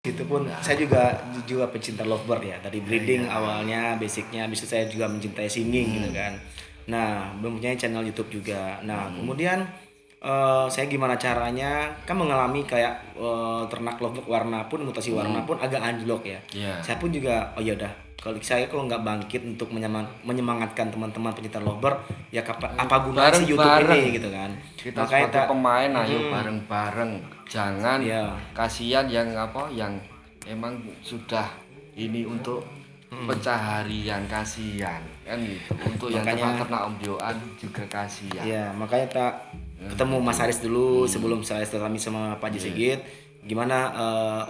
Itu pun saya juga pecinta lovebird ya, dari breeding awalnya, basicnya, bisa saya juga mencintai singing gitu kan. Nah, mempunyai channel YouTube juga. Nah, kemudian saya gimana caranya kan mengalami kayak ternak lovebird warna pun, mutasi warna pun agak anjlok ya. Iya. Saya pun juga, oh ya udah, kalau nggak bangkit untuk menyemangatkan teman-teman pecinta lovebird, ya apa gunanya sih YouTube Bareng-bareng. ini gitu kan. Kita Makanya sebagai pemain ayo Mm-mm. bareng-bareng. Jangan Iya. kasihan yang emang sudah ini untuk pencaharian, kasihan kan gitu. Untuk yang Makanya ternak-ternak ombyoan juga kasihan. ya, makanya tak ketemu Mas Haris dulu sebelum saya silaturahmi sama Pak Haji Sigit. Gimana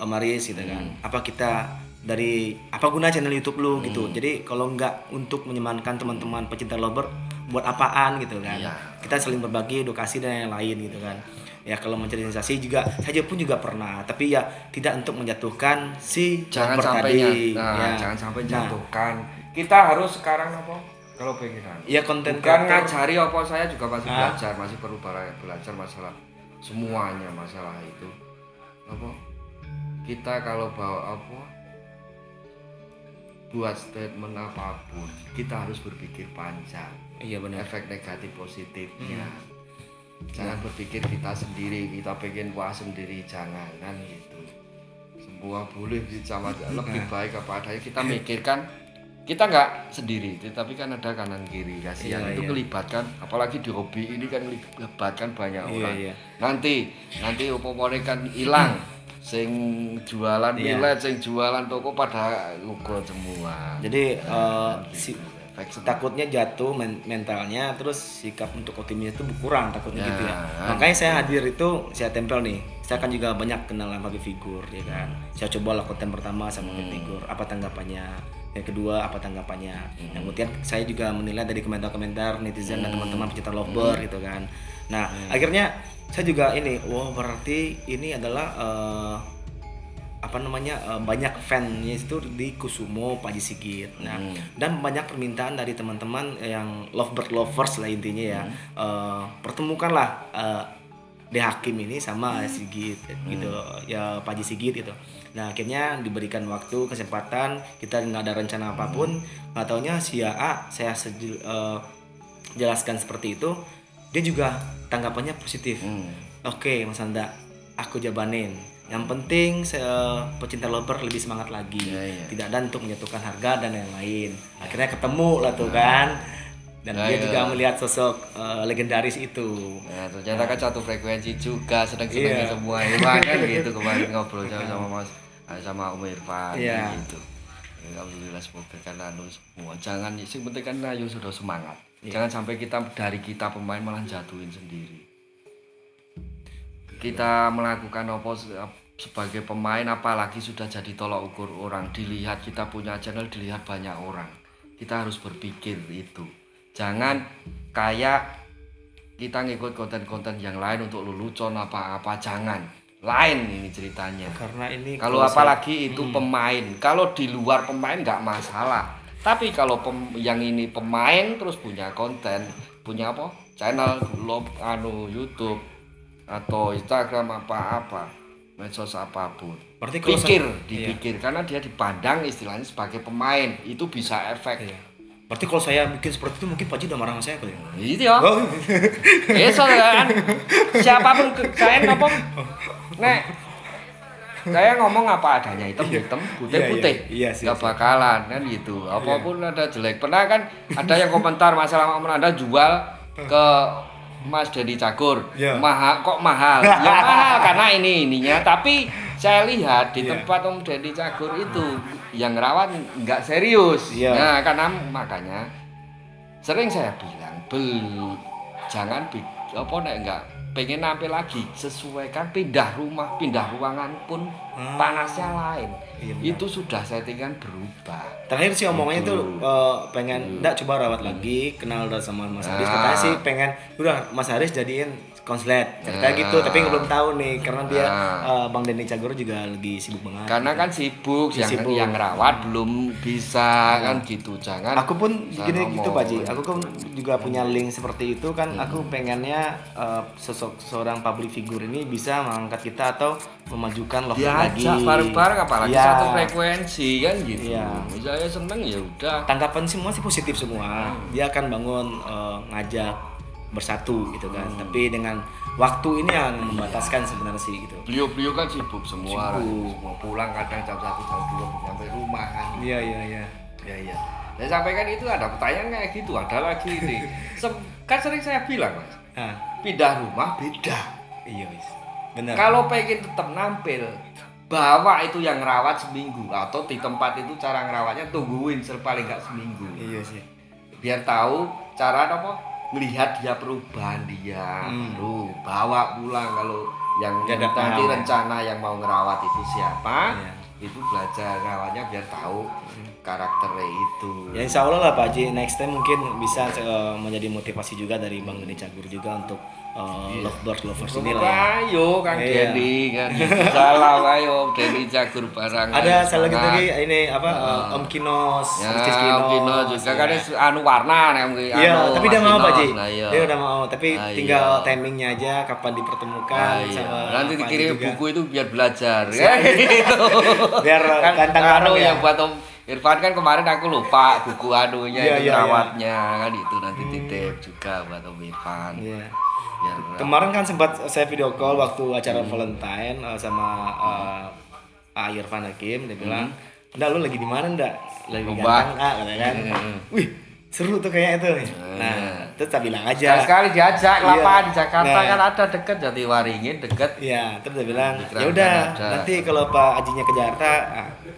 Om Haris gitu kan? Apa kita dari apa guna channel YouTube lu gitu. Jadi kalau nggak untuk menyemangatkan teman-teman pecinta lovebird, buat apaan gitu kan? Iya. Kita saling berbagi edukasi dan yang lain gitu kan. Ya kalau mencari sensasi juga saya pun juga pernah, tapi ya tidak untuk menjatuhkan si Jangan lovebird sampai tadi. Ya. jangan sampai Nah, jatuhkan. Kita harus sekarang apa? Kalau penginan. ya konten Bukan kreator ngajari apa, saya juga masih Ah. belajar, masih perlu belajar masalah semuanya masalah itu. Apa? Kita kalau bawa apa? Buat statement apapun, kita harus berpikir panjang. iya benar. Efek negatif positifnya. Jangan berpikir kita sendiri, kita pengen puas sendiri, jangan kan gitu. Semua boleh sama lebih baik apa adanya. Kita mikirkan kita nggak sendiri, tapi kan ada kanan kiri, kasihan Iya, itu iya. melibatkan, apalagi di hobi ini kan melibatkan banyak Iya, orang. iya. Nanti upamane kan hilang, sing jualan Iya. millet, sing jualan toko pada ukur semua. Jadi Gitu. Efek takutnya jatuh mentalnya, terus sikap untuk optimis itu berkurang takutnya Ya, gitu ya. kan. Makanya saya hadir itu, saya tempel nih. Saya kan juga banyak kenal sama public figure ya kan. Saya cobalah konten pertama sama public figure, apa tanggapannya. Yang kedua apa tanggapannya. Yang kemudian saya juga menilai dari komentar-komentar netizen dan teman-teman pecinta lovebird gitu kan. Nah, akhirnya saya juga ini, wah berarti ini adalah banyak fan-nya itu di Kusumo Pak Haji Sigit. Nah, dan banyak permintaan dari teman-teman yang lovebird lovers lah intinya ya. Pertemukanlah De Hakim ini sama Sigit gitu ya, Pak Haji Sigit gitu. Nah, akhirnya diberikan waktu, kesempatan, kita nggak ada rencana apapun, nggak taunya si A saya jelaskan seperti itu, dia juga tanggapannya positif. Oke Mas Anda, aku jabanin. Yang penting pecinta lovebird lebih semangat lagi. Iya. Tidak ada untuk menjatuhkan harga dan yang lain. Akhirnya ketemu lah tuh kan. Dan Nah, dia iya. juga melihat sosok legendaris itu. Nah, ternyata kan satu frekuensi juga, seneng-senengnya Iya. semua hewan kan gitu. Kemarin ngobrol sama Mas sama Om Irfan Iya. gitu. Ya, alhamdulillah semoga kan anu semua. Jangan sing penting kan ayo sudah semangat. Jangan sampai kita pemain malah jatuhin sendiri. Kita melakukan apa sebagai pemain, apalagi sudah jadi tolak ukur orang, dilihat kita punya channel, dilihat banyak orang. Kita harus berpikir itu. Jangan kayak kita ngikut konten-konten yang lain untuk lelucon apa-apa, jangan. Lain ini ceritanya. Karena ini Kalau apalagi itu pemain. Kalau di luar pemain nggak masalah. Tapi kalau yang ini pemain terus punya konten, punya apa? Channel, YouTube atau Instagram apa-apa, medsos apapun. Berarti kalau Dipikir karena dia dipandang istilahnya sebagai pemain, itu bisa efek. Iya. Berarti kalau saya bikin seperti itu mungkin Pak Haji udah marah sama saya kali ya? Itu ya. Kan siapapun saya ngomong, nek saya ngomong apa adanya, hitam putih Iya, sih, nggak bakalan kan gitu, apapun ada jelek. Pernah kan ada yang komentar masalah Anda jual ke Mas Dedi Cagur, Iya. kok mahal? Ya mahal karena ininya. Tapi saya lihat di Iya. tempat Om Dedi Cagur itu yang rawat nggak serius. Iya. Nah karena makanya sering saya bilang jangan apa nek nggak pengen nampil lagi, sesuaikan, pindah rumah, pindah ruangan pun panasnya lain. Iya, benar. Itu sudah settingan berubah. Terakhir sih omongnya Gitu. tuh pengen enggak coba rawat lagi, kenal udah sama Mas Haris. Nah. Katanya sih pengen udah Mas Haris jadiin konslet. Ceritanya gitu, tapi belum tahu nih karena dia Bang Denny Cagur juga lagi sibuk banget. Karena kan sibuk, Sibuk. yang rawat belum bisa kan gitu. Jangan. Aku pun gini ngomong. gitu Pak Ji. Aku kan juga punya link seperti itu kan. Aku pengennya sosok seorang public figure ini bisa mengangkat kita atau memajukan love lagi. Diajak bareng-bareng apalagi Ya. satu frekuensi kan gitu. Iya. Misalnya seneng ya udah. Tanggapan semua sih positif semua. Dia akan bangun ngajak bersatu gitu kan. Tapi dengan waktu ini yang membataskan sebenarnya sih gitu. Beliau kan sibuk semua. Sibuk. Semua pulang kadang jam 1 jam 2 belum sampai rumah kan. Iya. Ya. Saya sampaikan itu ada pertanyaan kayak gitu, ada lagi ini. Kan sering saya bilang Mas, Nah, pindah rumah beda. iya wis. Benar. Kalau pengen tetap nampil, bawa itu yang ngerawat seminggu atau di tempat itu cara ngerawatnya tungguin paling nggak seminggu. Iya sih. Biar tahu cara apa melihat dia perubahan dia, baru bawa pulang kalau yang Dia ada nanti paham, ya. rencana yang mau ngerawat itu siapa, Iya. itu belajar ngerawatnya biar tahu karakternya itu. Ya insya Allah lah Pak Haji, next time mungkin bisa menjadi motivasi juga dari Bang Denny Cagur juga untuk lovers ini lah ya. Ayo Kang Iya. Denny kan. Salam ayo Denny Cagur barang. Ada ayo, saya lagi semangat. ini apa Om Kinos, Ya, Rizky Kinos. Kino juga kan ya. anu warna nih. Iya, tapi dia mau Pak Haji. Nah, iya. Dia udah mau, tapi Ah, tinggal iya. timingnya aja kapan dipertemukan Ah, iya. sama Nanti Pak Haji dikirim juga. buku itu biar belajar. Siap. Gitu. Biar Kan ganteng anu bareng ya. yang buat Om Irfan kan kemarin aku lupa buku anunya Iya, itu iya, rawatnya kan itu nanti titip juga buat Om Irfan. Iya. Biar Kemarin kan sempat saya video call waktu acara Valentine sama Irfan Hakim, dia bilang, "Ndak lu lagi di mana ndak? Lagi Lomba." ganteng katanya kan. Wih, seru tuh kayaknya tuh. Nah, terus saya bilang aja. sekali diajak lapangan di Jakarta Nah. kan ada deket Jatiwaringin deket. Iya, terus dia bilang, Di "Ya udah, Keranggan ada." nanti kalau Pak Hajinya ke Jakarta,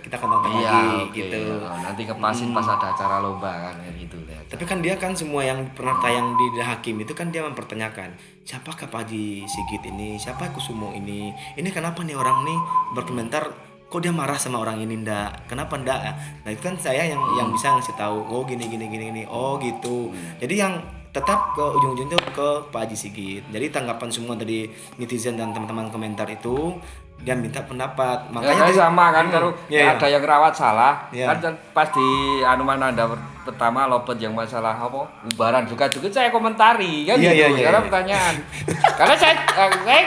kita kontak Iya, lagi oke. gitu." Oh, nanti kepasin pas ada acara lomba kan kayak gitu lihat. Tapi kan dia kan semua yang pernah tayang di The Hakim itu kan dia mempertanyakan, siapakah Pak Haji Sigit ini, siapa Kusumo ini kenapa nih orang nih berkomentar, kok dia marah sama orang ini ndak, kenapa ndak? Nah itu kan saya yang bisa ngasih tahu, oh gini, oh gitu. Jadi yang tetap ke ujung-ujungnya ke Pak Haji Sigit. Jadi tanggapan semua dari netizen dan teman-teman komentar itu dia minta pendapat. Ya, dia- sama kan kalau Iya, ada yang rawat salah Iya. kan pas di anu mana ada pertama lopet yang masalah apa ubaran juga saya komentari kan Iya, gitu iya, karena iya. pertanyaan karena saya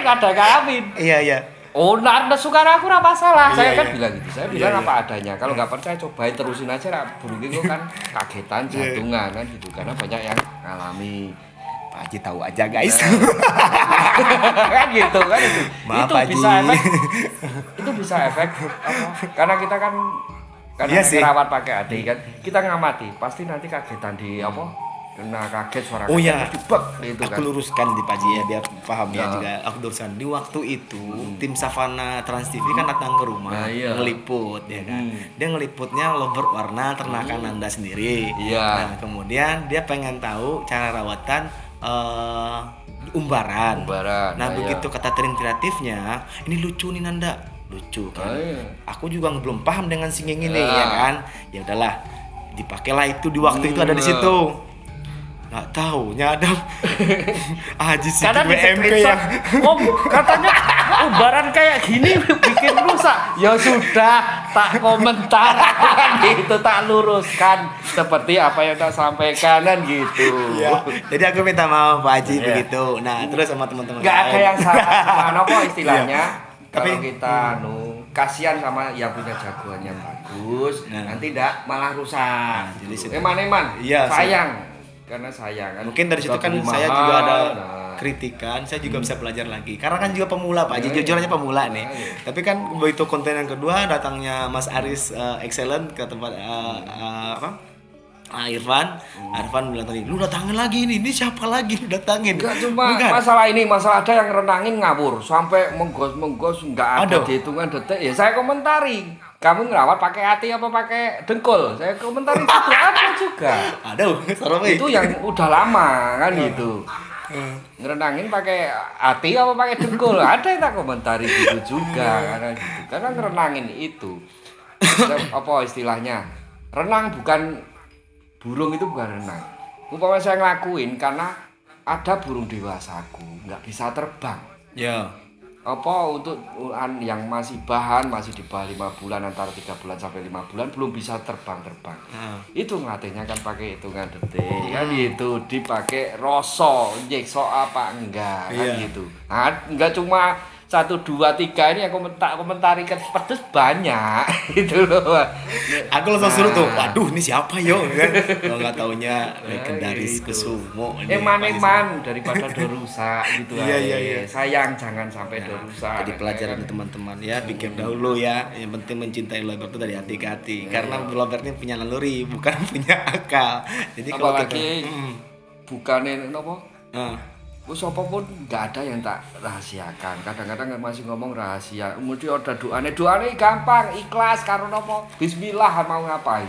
nggak ada kalamin Iya. oh nanda sukara aku apa salah Iya, saya kan iya. bilang gitu saya bilang Iya, apa adanya kalau nggak percaya cobain terusin aja lah burungnya itu kan kagetan jantungan kan gitu karena banyak yang ngalami Pak Haji tahu aja guys. kan gitu kan itu Maaf, itu Pak bisa Haji. efek itu bisa efek apa karena kita kan karena Iya sih. ngerawat pakai hati kan kita ngamati pasti nanti kagetan di apa kena kaget suara Oh kaget, ya, dibek gitu aku kan luruskan di Pak Haji ya biar paham ya Ya. juga. Aku luruskan di waktu itu tim Savana Trans TV kan datang ke rumah Nah, iya. ngeliput ya kan. Dia ngeliputnya lovebird warna ternakan Nanda sendiri. Iya. Nah kemudian dia pengen tahu cara rawatan umbaran. Umbaran, Nah iya. begitu kata tering kreatifnya, ini lucu nih Nanda, lucu kan. iya. Aku juga belum paham dengan singing ini Ya. ya kan. Ya udahlah, dipakailah itu di waktu itu ada di situ. Nggak tahu, ada Haji Sigit karena di WMK screenshot, yang oh katanya ubaran kayak gini bikin rusak ya sudah tak komentar kan gitu tak luruskan seperti apa yang tak sampaikan kan gitu ya. Jadi aku minta maaf Pak Haji Iya. begitu. Nah, terus sama teman-teman nggak ada lain. yang salah mana apa istilahnya kalau Tapi- kita kasihan sama yang punya jagoannya bagus Nah. nanti ndak malah rusak jadi situ. eman Iya, sayang karena sayang kan Mungkin dari situ kan beli saya mahal, juga ada nah. kritikan, saya juga bisa belajar lagi. Karena kan juga pemula Pak Haji, Iya, jujur aja pemula nih. iya. Tapi kan begitu konten yang kedua datangnya Mas Aris excellent ke tempat apa? Irfan bilang tadi, lu datangin lagi ini siapa lagi lu datangin? Enggak cuma Bukan. masalah ini, masalah ada yang renangin ngawur sampai menggos enggak ada Aduh. dihitungan detik. Ya saya komentari. Kamu ngerawat pakai hati apa pakai dengkul? Saya komentari itu ada juga. Aduh, serem nih. Itu yang udah lama kan gitu. Ngerenangin pakai hati apa pakai dengkul? Ada yang tak komentari gitu juga karena gitu. Karena ngerenangin itu apa istilahnya? Renang bukan burung itu bukan renang. Umpamanya saya ngelakuin karena ada burung dewasaku nggak bisa terbang. Ya. Apa untuk yang masih bahan masih di bawah 5 bulan antara 3 bulan sampai 5 bulan belum bisa terbang. Itu ngelatihnya kan pakai hitungan detik kan gitu dipakai rasa nyiksa apa enggak kan Iya. gitu. Nah, enggak cuma 1 2 3 ini yang komentari kan pedes banyak gitu loh. Aku langsung suruh tuh, waduh ini siapa yo kan? Kalau nggak taunya legendaris Gitu. Kusumo. Eman daripada dorusak gitu Iya, aja. iya, iya. Sayang jangan sampai dorusak. Jadi pelajaran nih teman-teman ya, pikir dahulu ya. Yang penting mencintai lovebird itu dari hati ke hati. Karena lovebird ini punya naluri, bukan punya akal. Jadi kalau Apalagi kita, bukannya nopo? Nah, Wes apapun nggak ada yang tak rahasiakan. Kadang-kadang masih ngomong rahasia. Kemudian ada doane gampang, ikhlas karo nopo. Bismillah mau ngapain?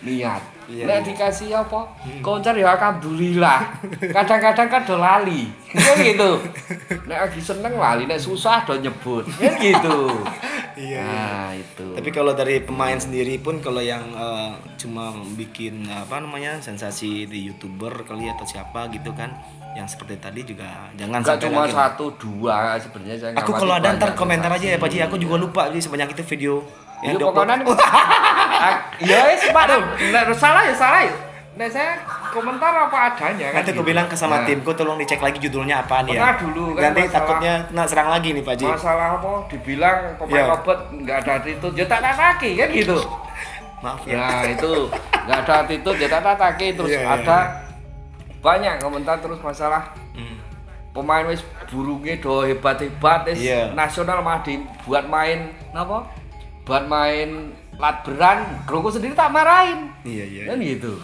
Niat. Iya, Nek iya. dikasih apa? Koncer ya alhamdulillah. Kadang-kadang kan do lali. Kan gitu. Nek lagi seneng lali, nek susah do nyebut. Kan gitu. Iya, Nah, itu. tapi kalau dari pemain sendiri pun kalau yang cuma bikin apa namanya sensasi di YouTuber kali atau siapa gitu kan, yang seperti tadi juga jangan Enggak sampai cuma lagi. 1 2 sebenarnya saya Aku ngamati kalau ada ntar banyak komentar aja ya Pak Ji, sensasi. aku juga lupa jadi sebanyak itu video. Ya dok- pokoknya ya wis Pak. Nek salah ya salah ya. Nek saya komentar apa adanya kan. Nanti aku gitu. bilang ke sama Nah, timku tolong dicek lagi judulnya apaan ya. Pernah dulu kan Nanti masalah- takutnya kena serang lagi nih Pak Ji. masalah apa dibilang pemain Iya. Robert enggak ada attitude ya tak kaki kan gitu. Maaf ya. Nah, itu enggak ada attitude ya tak kaki terus Iya, iya, ada banyak komentar terus masalah Hmm. pemain wis burungnya do hebat-hebat wis Iya. nasional mah dibuat main napa? Buat main latberan, kroku sendiri tak marahin. Iya iya. Kan gitu.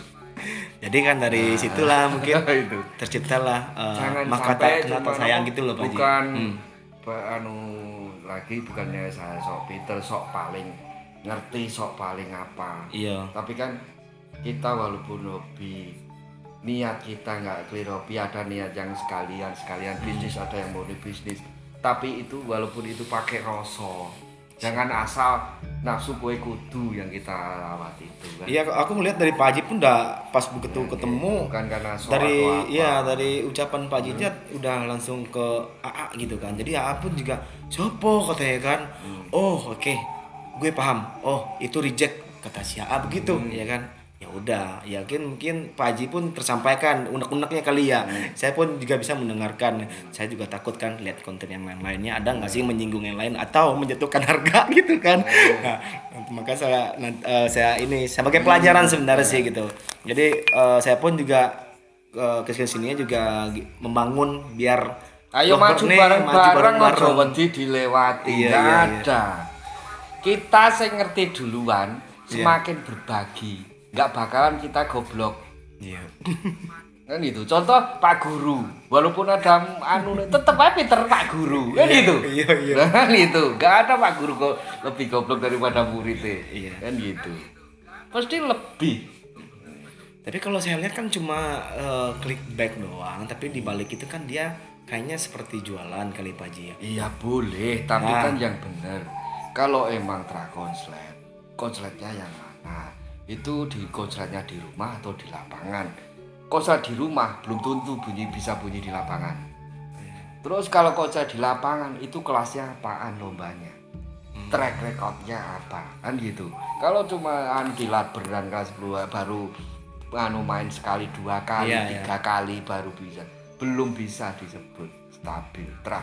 Jadi kan dari situlah mungkin itu. terciptalah Jangan mahkota sampai kenapa cuma sayang apa, gitu loh Pak Ji. bukan Hmm. anu lagi bukannya saya sok pinter sok paling ngerti sok paling apa, Iya. tapi kan kita walaupun hobi niat kita nggak clear hobi, ada niat yang sekalian bisnis, ada yang murni bisnis, tapi itu walaupun itu pakai rasa, jangan asal nafsu kue kudu yang kita rawat itu kan. Iya, aku ngeliat dari Pak Haji pun udah pas begitu ketemu Bukan karena so dari atau apa. iya dari ucapan Pak Haji udah langsung ke AA gitu kan. Jadi AA pun juga sopo katanya kan. Oh, oke. Gue paham. Oh, itu reject kata si AA begitu, ya kan. Ya udah, yakin mungkin Pak Haji pun tersampaikan unek-uneknya kali ya. Saya pun juga bisa mendengarkan. Saya juga takut kan lihat konten yang lain-lainnya ada nggak sih menyinggung yang lain atau menjatuhkan harga gitu kan. Nah, maka saya ini sebagai pelajaran sebenarnya sih gitu. Jadi saya pun juga kesininya juga membangun biar Ayo maju bareng-bareng aja wedi dilewati. Iya, Nggak iya, iya. ada. Kita sing ngerti duluan, Iya. semakin berbagi. Nggak bakalan kita goblok. Iya. Kan gitu. Contoh Pak Guru, walaupun ada anu tetep aja pinter Pak Guru. Kan gitu. Iya, iya. Kan gitu. Nggak ada Pak Guru kok lebih goblok daripada muridnya. Iya. Kan gitu. Pasti lebih. Tapi kalau saya lihat kan cuma clickbait doang, tapi di balik itu kan dia kayaknya seperti jualan kali Pak Haji ya. Iya boleh, tapi Nah. kan yang benar. Kalau emang konslet, konsletnya yang mana? Itu di konsletnya di rumah atau di lapangan? Konslet di rumah belum tentu bisa bunyi di lapangan. Terus kalau konslet di lapangan itu kelasnya apaan lombanya? Track recordnya apa? Kan gitu. Kalau cuma di latberan kelas 10 baru main sekali 2 kali, Iya, 3 kali baru bisa. Belum bisa disebut stabil. Trah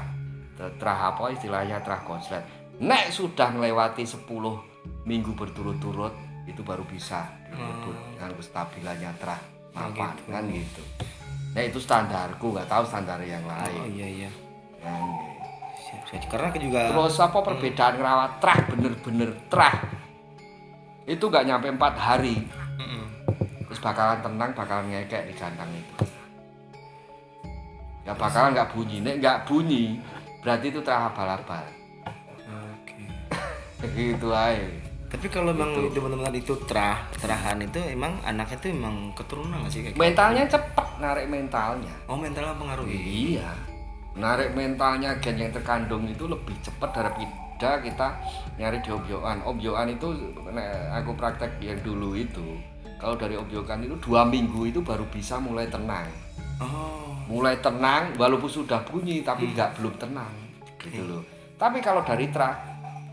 apa istilahnya trah konslet. Nek sudah melewati 10 minggu berturut-turut itu baru bisa disebut dengan kestabilannya trah mapan gitu. kan gitu. Nah itu standarku, nggak tahu standar yang Oh lain. iya iya. Kan gitu. Siap. Karena aku juga Terus apa perbedaan ngerawat trah bener-bener trah itu nggak nyampe 4 hari terus bakalan tenang, bakalan ngekek di kandang itu. Ya bakalan nggak bunyi, nek nggak bunyi berarti itu trah abal-abal. Oke. Gitu aja. Tapi kalau memang Gitu. itu benar-benar itu terahan itu emang anaknya itu emang keturunan nggak sih kayak gitu? Mentalnya cepet narik mentalnya. Oh mentalnya pengaruh. Iya. Narik mentalnya gen yang terkandung itu lebih cepat daripada kita nyari di obyokan. Obyokan itu aku praktek yang dulu itu. Kalau dari obyokan itu 2 minggu itu baru bisa mulai tenang. Oh. Mulai tenang walaupun sudah bunyi tapi belum tenang gitu loh. Tapi kalau dari trah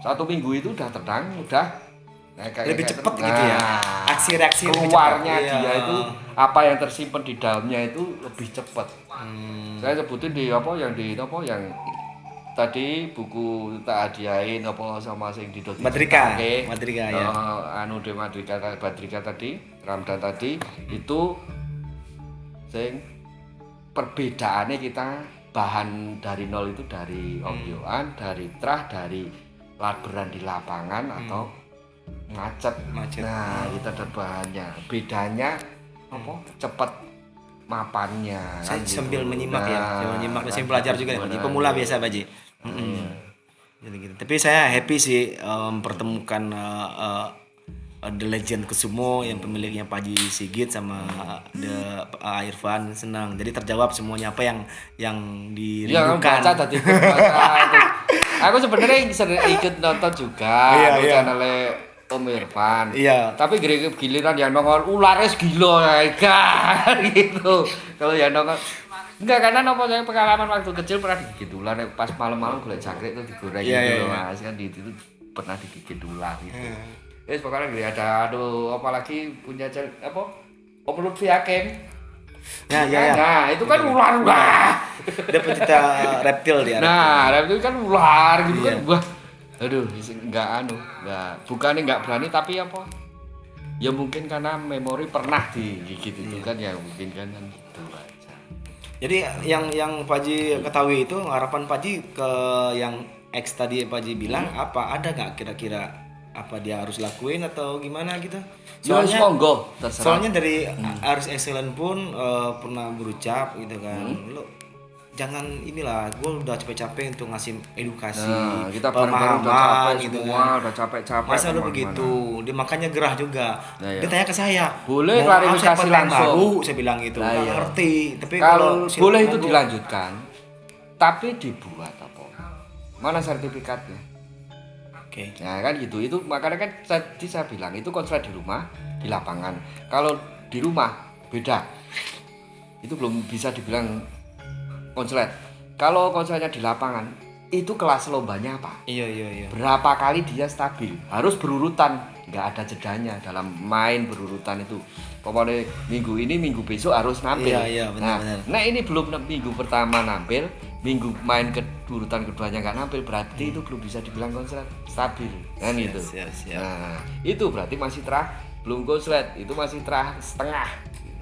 1 minggu itu udah tenang, udah Lebih cepat gitu ya. Aksi-reaksi lebih keluarnya cepat. Iya. dia itu apa yang tersimpan di dalamnya itu lebih cepat. Saya sebutin di apa yang tadi buku tak hadiahin apa sama sing didot Madrika Madrika ya. Anu de Madrika tadi, Ramdan tadi itu sing perbedaannya kita bahan dari nol itu dari ombyoan, dari trah, dari laberan di lapangan atau macet. Nah, kita ada bahannya. Bedanya apa? Cepat mapannya. Saya kan sambil gitu. menyimak ya, sambil menyimak, kan saya belajar juga nih, pemula biasa Pak Ji. Gitu. Tapi saya happy sih mempertemukan The Legend Kusumo yang pemiliknya Pak Haji Sigit sama The Irfan, senang. Jadi terjawab semuanya apa yang Iya, dirindukan. baca tadi baca itu. Aku sebenarnya sering ikut nonton juga channelnya Om Irfan. Iya. Tapi giliran yang nongol ularnya gila ya kan gitu. Kalau yang nongol enggak, karena nopo saya pengalaman waktu kecil pernah digigit ular pas malam-malam golek jangkrik itu digoreng gitu loh Mas. Kan itu pernah digigit ular gitu. Pokoknya gak ada apalagi punya apa? Om Lutfi Hakim. Ya. Nah, itu kan ular. Dia pecinta reptil dia. Nah, reptil kan ular gitu kan. Wah. Aduh, enggak bukannya enggak berani tapi apa? Ya mungkin karena memori pernah digigit itu kan ya mungkin kan gitu aja. Jadi yang Pak Haji ketahui itu harapan Pak Haji ke yang X tadi Pak Haji bilang apa, ada nggak kira-kira apa dia harus lakuin atau gimana gitu? Soalnya monggo, terserah. Soalnya dari Aris Excellent pun pernah berucap gitu kan. Lo jangan inilah, gue udah capek-capek untuk ngasih edukasi, kita bareng-bareng udah capek gitu semua, kan. udah capek-capek. Masa lu begitu? Dia makanya gerah juga. Nah, dia tanya ke saya. Boleh "Mohon maaf, klarifikasi saya pendatang langsung." baru, saya bilang gitu. Nggak ngerti. Tapi kalau silahkan boleh itu monggo. dilanjutkan, tapi dibuat apa? Mana sertifikatnya? Oke. Nah kan gitu, itu makanya kan tadi saya bilang itu konslet di rumah, di lapangan. Kalau di rumah beda, itu belum bisa dibilang konslet. Kalau konsletnya di lapangan, itu kelas lombanya apa? Iya. Berapa kali dia stabil, harus berurutan, nggak ada jedanya dalam main berurutan itu. Pokoknya minggu ini, minggu besok harus nampil. Iya, benar. Nah ini belum minggu pertama nampil, minggu main urutan keduanya nggak nampil, berarti itu belum bisa dibilang konslet stabil, kan gitu. Siap. Nah itu berarti masih terah belum konslet, itu masih terah setengah.